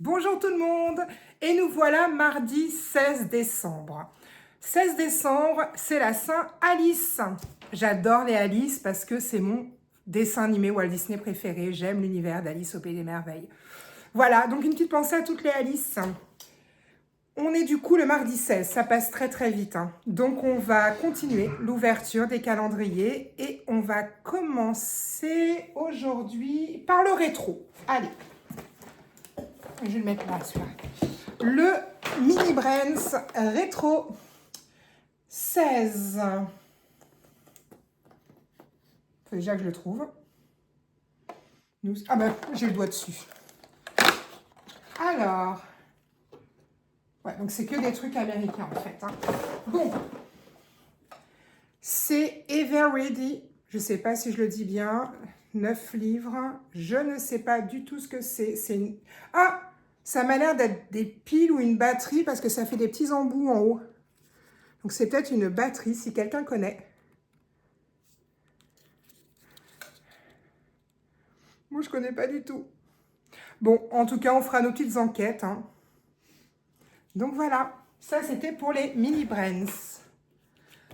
Bonjour tout le monde et nous voilà mardi 16 décembre. 16 décembre, c'est la Saint Alice. J'adore les Alice parce que c'est mon dessin animé Walt Disney préféré. J'aime l'univers d'Alice au Pays des Merveilles. Voilà, donc une petite pensée à toutes les Alice. On est du coup le mardi 16, ça passe très très vite. Donc on va continuer l'ouverture des calendriers et on va commencer aujourd'hui par le rétro. Allez, je vais le mettre là, celui-là. Le Mini Brands Rétro 16. Faut déjà que je le trouve. Ah ben, j'ai le doigt dessus. Alors, ouais, donc c'est que des trucs américains en fait. Bon, c'est Ever Ready. Je ne sais pas si je le dis bien. 9 livres. Je ne sais pas du tout ce que c'est. Ah, ça m'a l'air d'être des piles ou une batterie parce que ça fait des petits embouts en haut. Donc c'est peut-être une batterie si quelqu'un connaît. Moi, je connais pas du tout. Bon, en tout cas, on fera nos petites enquêtes. Donc voilà, ça c'était pour les mini brands.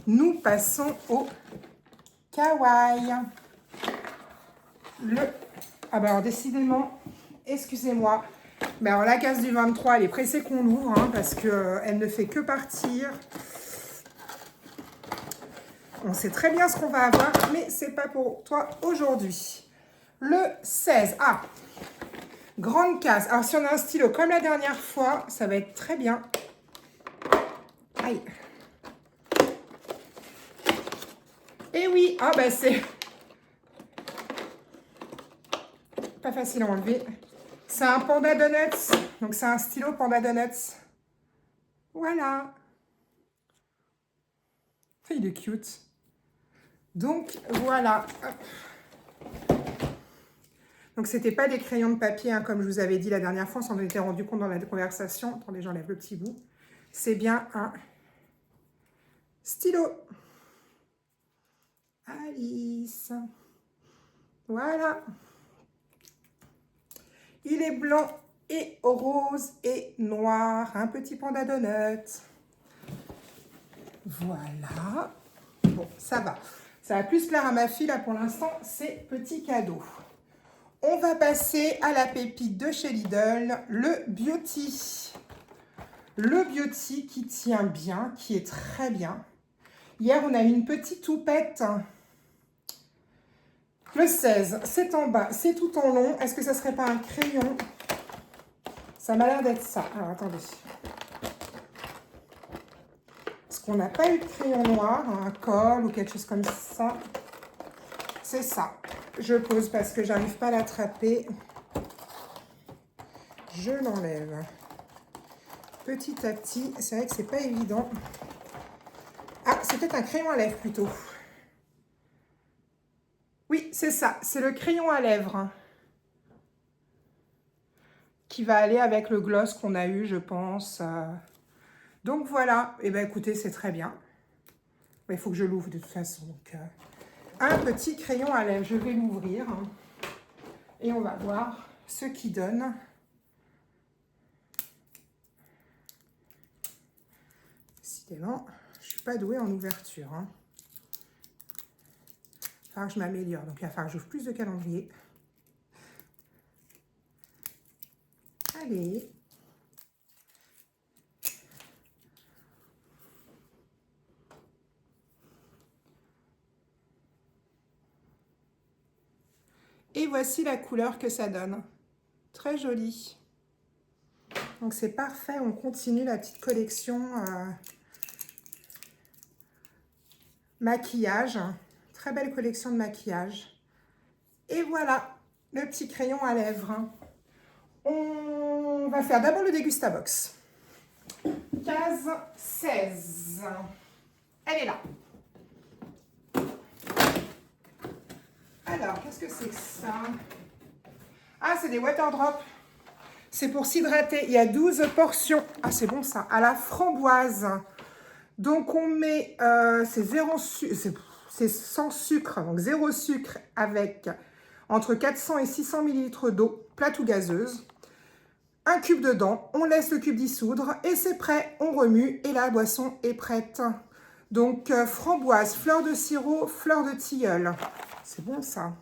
Nous passons au kawaii. Ah ben alors décidément, excusez-moi, mais alors la case du 23, elle est pressée qu'on l'ouvre parce qu'elle ne fait que partir. On sait très bien ce qu'on va avoir, mais c'est pas pour toi aujourd'hui. Le 16, grande case. Alors si on a un stylo comme la dernière fois, ça va être très bien. Aïe. Et oui, c'est pas facile à enlever. C'est un Panda Donuts, donc c'est un stylo Panda Donuts. Voilà. Il est cute. Donc voilà. Donc c'était pas des crayons de papier, comme je vous avais dit la dernière fois, on s'en était rendu compte dans la conversation. Attendez, j'enlève le petit bout. C'est bien un stylo. Alice. Voilà. Il est blanc et rose et noir. Un petit Panda Donut. Voilà. Bon, ça va. Ça va plus plaire à ma fille, là, pour l'instant, c'est petit cadeau. On va passer à la pépite de chez Lidl, le Beauty. Le Beauty qui tient bien, qui est très bien. Hier, on a eu une petite toupette. Le 16, c'est en bas, c'est tout en long. Est-ce que ça serait pas un crayon? Ça m'a l'air d'être ça. Alors, attendez. Est-ce qu'on n'a pas eu de crayon noir, un col ou quelque chose comme ça? C'est ça. Je pose parce que j'arrive pas à l'attraper. Je l'enlève. Petit à petit, c'est vrai que c'est pas évident. Ah, c'est peut-être un crayon à lèvres plutôt. Oui, c'est ça. C'est le crayon à lèvres qui va aller avec le gloss qu'on a eu, je pense. Donc voilà. Eh bien, écoutez, c'est très bien. Il faut que je l'ouvre de toute façon. Donc, un petit crayon à lèvres. Je vais l'ouvrir. Et on va voir ce qu'il donne. Décidément, je ne suis pas douée en ouverture. Il va falloir que je m'améliore. Donc, il va falloir que j'ouvre plus de calendrier. Allez. Et voici la couleur que ça donne. Très jolie. Donc, c'est parfait. On continue la petite collection maquillage. Très belle collection de maquillage. Et voilà, le petit crayon à lèvres. On va faire d'abord le Dégustabox. Case 16. Elle est là. Alors, qu'est-ce que c'est que ça? Ah, c'est des water drops. C'est pour s'hydrater. Il y a 12 portions. Ah, c'est bon ça. À la framboise. Donc, on met... c'est sans sucre. Donc, 0 sucre avec entre 400 et 600 ml d'eau, plate ou gazeuse. un cube dedans, on laisse le cube dissoudre et c'est prêt, on remue et la boisson est prête. Donc framboise, fleur de sirop, fleur de tilleul, c'est bon ça.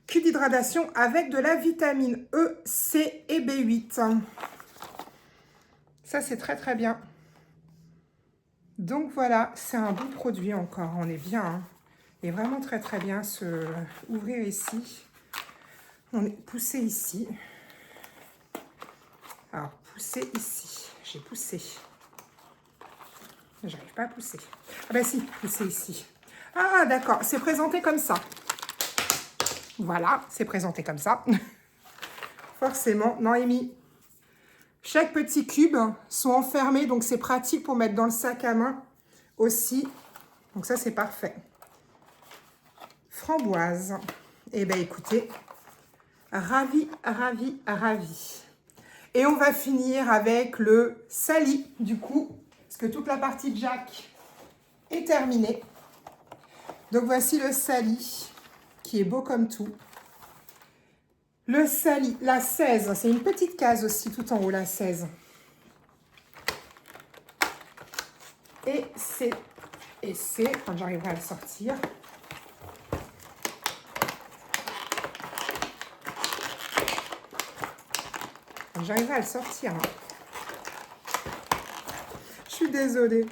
Cube d'hydratation avec de la vitamine E, C et B8. Ça c'est très très bien. Donc voilà, c'est un bon produit encore, on est bien. Hein. Il est vraiment très très bien se ouvrir ici. On est poussé ici. Alors, pousser ici. J'ai poussé. J'arrive pas à pousser. Ah ben si, pousser ici. Ah d'accord, c'est présenté comme ça. Voilà, c'est présenté comme ça. Forcément, non Amy. Chaque petit cube sont enfermés, donc c'est pratique pour mettre dans le sac à main aussi. Donc ça, c'est parfait. Framboise. Eh bien, écoutez, ravi, ravi, ravi. Et on va finir avec le Sally, du coup, parce que toute la partie Jack est terminée. Donc voici le Sally, qui est beau comme tout. Le Sally, la 16, c'est une petite case aussi, tout en haut, la 16. Et c'est, quand j'arriverai à le sortir. J'arriverai à le sortir. Hein. Je suis désolée.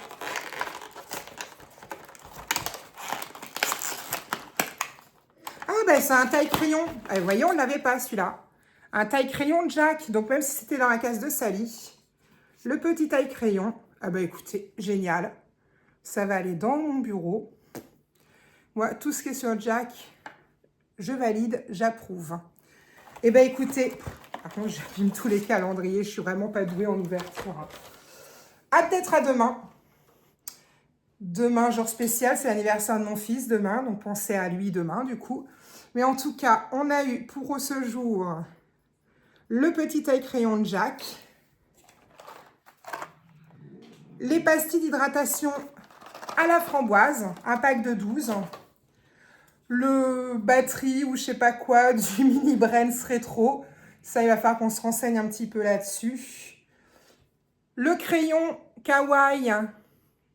Ah ben c'est un taille-crayon. Vous voyez, on ne l'avait pas celui-là. Un taille-crayon Jack. Donc même si c'était dans la case de Sally, le petit taille-crayon. Ah ben écoutez, génial. Ça va aller dans mon bureau. Moi, tout ce qui est sur Jack, je valide, j'approuve. Eh ben écoutez, par contre, j'abîme tous les calendriers. Je suis vraiment pas douée en ouverture. Hein. À peut-être à demain. Demain, jour spécial, c'est l'anniversaire de mon fils demain. Donc pensez à lui demain du coup. Mais en tout cas, on a eu pour ce jour le petit taille-crayon de Jack. Les pastilles d'hydratation à la framboise, un pack de 12. Le batterie ou je sais pas quoi du mini Brands rétro. Ça, il va falloir qu'on se renseigne un petit peu là-dessus. Le crayon Kawaii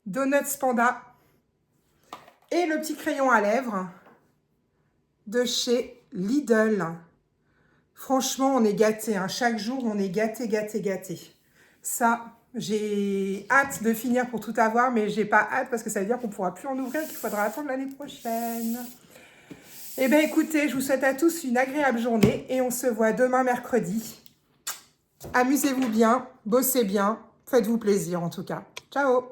Donuts Panda. Et le petit crayon à lèvres de chez Lidl. Franchement, on est gâtés. Hein. Chaque jour, on est gâtés, gâtés, gâtés. Ça, j'ai hâte de finir pour tout avoir, mais j'ai pas hâte parce que ça veut dire qu'on ne pourra plus en ouvrir, qu'il faudra attendre l'année prochaine. Eh bien, écoutez, je vous souhaite à tous une agréable journée et on se voit demain mercredi. Amusez-vous bien, bossez bien, faites-vous plaisir en tout cas. Ciao!